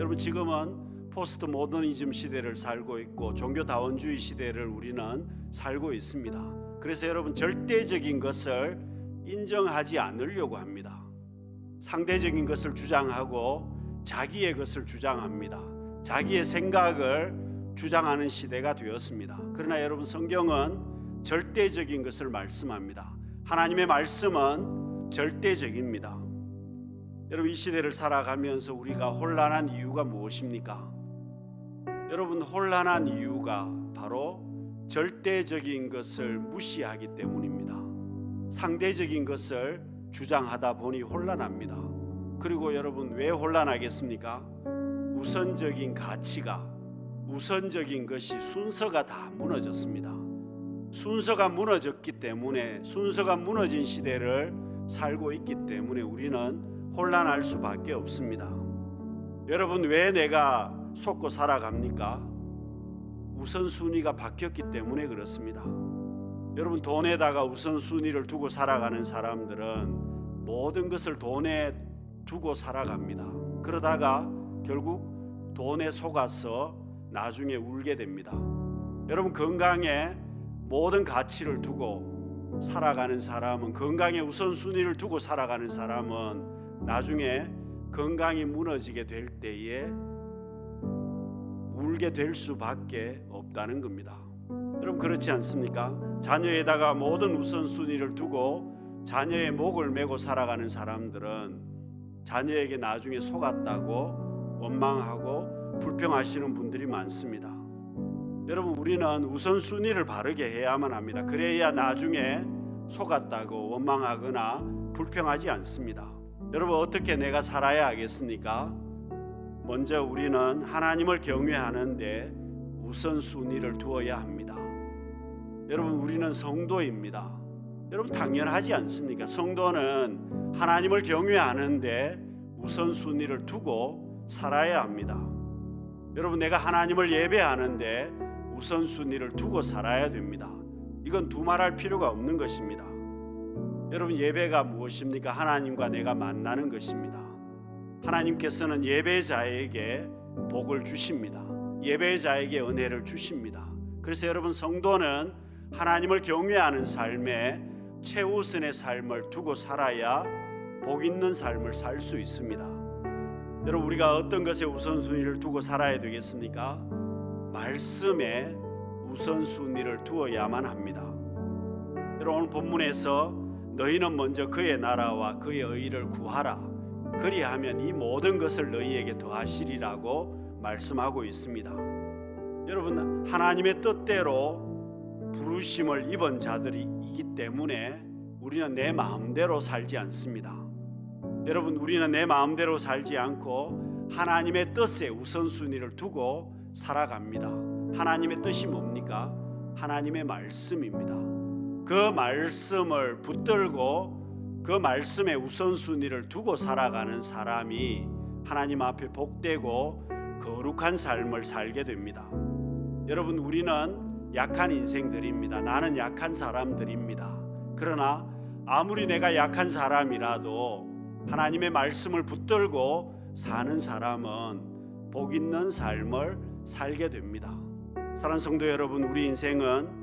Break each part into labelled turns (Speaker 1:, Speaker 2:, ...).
Speaker 1: 여러분, 지금은 포스트 모더니즘 시대를 살고 있고 종교다원주의 시대를 우리는 살고 있습니다. 그래서 여러분, 절대적인 것을 인정하지 않으려고 합니다. 상대적인 것을 주장하고 자기의 것을 주장합니다. 자기의 생각을 주장하는 시대가 되었습니다. 그러나 여러분, 성경은 절대적인 것을 말씀합니다. 하나님의 말씀은 절대적입니다. 여러분, 이 시대를 살아가면서 우리가 혼란한 이유가 무엇입니까? 여러분, 혼란한 이유가 바로 절대적인 것을 무시하기 때문입니다. 상대적인 것을 주장하다 보니 혼란합니다. 그리고 여러분, 왜 혼란하겠습니까? 우선적인 가치가, 우선적인 것이 순서가 다 무너졌습니다. 순서가 무너졌기 때문에, 순서가 무너진 시대를 살고 있기 때문에 우리는 혼란할 수밖에 없습니다. 여러분, 왜 내가 속고 살아갑니까? 우선순위가 바뀌었기 때문에 그렇습니다. 여러분, 돈에다가 우선순위를 두고 살아가는 사람들은 모든 것을 돈에 두고 살아갑니다. 그러다가 결국 돈에 속아서 나중에 울게 됩니다. 여러분, 건강에 모든 가치를 두고 살아가는 사람은, 건강에 우선순위를 두고 살아가는 사람은 나중에 건강이 무너지게 될 때에 울게 될 수밖에 없다는 겁니다. 여러분, 그렇지 않습니까? 자녀에다가 모든 우선순위를 두고 자녀의 목을 메고 살아가는 사람들은 자녀에게 나중에 속았다고 원망하고 불평하시는 분들이 많습니다. 여러분, 우리는 우선순위를 바르게 해야만 합니다. 그래야 나중에 속았다고 원망하거나 불평하지 않습니다. 여러분, 어떻게 내가 살아야 하겠습니까? 먼저 우리는 하나님을 경외하는데 우선순위를 두어야 합니다. 여러분, 우리는 성도입니다. 여러분, 당연하지 않습니까? 성도는 하나님을 경외하는데 우선순위를 두고 살아야 합니다. 여러분, 내가 하나님을 예배하는데 우선순위를 두고 살아야 됩니다. 이건 두말할 필요가 없는 것입니다. 여러분, 예배가 무엇입니까? 하나님과 내가 만나는 것입니다. 하나님께서는 예배자에게 복을 주십니다. 예배자에게 은혜를 주십니다. 그래서 여러분, 성도는 하나님을 경외하는 삶에 최우선의 삶을 두고 살아야 복 있는 삶을 살 수 있습니다. 여러분, 우리가 어떤 것에 우선순위를 두고 살아야 되겠습니까? 말씀에 우선순위를 두어야만 합니다. 여러분, 오늘 본문에서 너희는 먼저 그의 나라와 그의 의를 구하라, 그리하면 이 모든 것을 너희에게 더하시리라고 말씀하고 있습니다. 여러분, 하나님의 뜻대로 부르심을 입은 자들이기 때문에 우리는 내 마음대로 살지 않습니다. 여러분, 우리는 내 마음대로 살지 않고 하나님의 뜻에 우선순위를 두고 살아갑니다. 하나님의 뜻이 뭡니까? 하나님의 말씀입니다. 그 말씀을 붙들고 그 말씀에 우선순위를 두고 살아가는 사람이 하나님 앞에 복되고 거룩한 삶을 살게 됩니다. 여러분, 우리는 약한 인생들입니다. 나는 약한 사람들입니다. 그러나 아무리 내가 약한 사람이라도 하나님의 말씀을 붙들고 사는 사람은 복 있는 삶을 살게 됩니다. 사랑하는 성도 여러분, 우리 인생은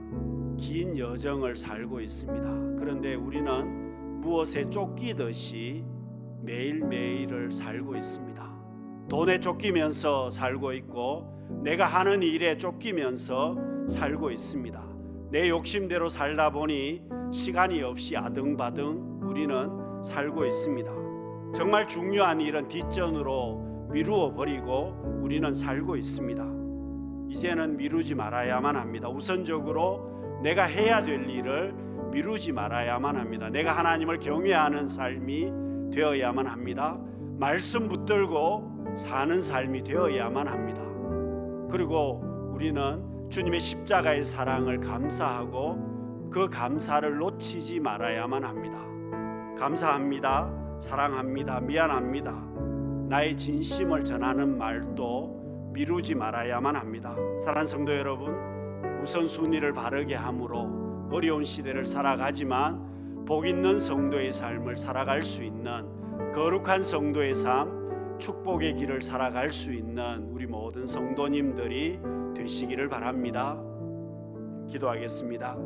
Speaker 1: 긴 여정을 살고 있습니다. 그런데 우리는 무엇에 쫓기듯이 매일매일을 살고 있습니다. 돈에 쫓기면서 살고 있고 내가 하는 일에 쫓기면서 살고 있습니다. 내 욕심대로 살다 보니 시간이 없이 아등바등 우리는 살고 있습니다. 정말 중요한 일은 뒷전으로 미루어 버리고 우리는 살고 있습니다. 이제는 미루지 말아야만 합니다. 우선적으로 내가 해야 될 일을 미루지 말아야만 합니다. 내가 하나님을 경외하는 삶이 되어야만 합니다. 말씀 붙들고 사는 삶이 되어야만 합니다. 그리고 우리는 주님의 십자가의 사랑을 감사하고 그 감사를 놓치지 말아야만 합니다. 감사합니다, 사랑합니다, 미안합니다, 나의 진심을 전하는 말도 미루지 말아야만 합니다. 사랑하는 성도 여러분, 우선순위를 바르게 함으로 어려운 시대를 살아가지만 복 있는 성도의 삶을 살아갈 수 있는 거룩한 성도의 삶, 축복의 길을 살아갈 수 있는 우리 모든 성도님들이 되시기를 바랍니다. 기도하겠습니다.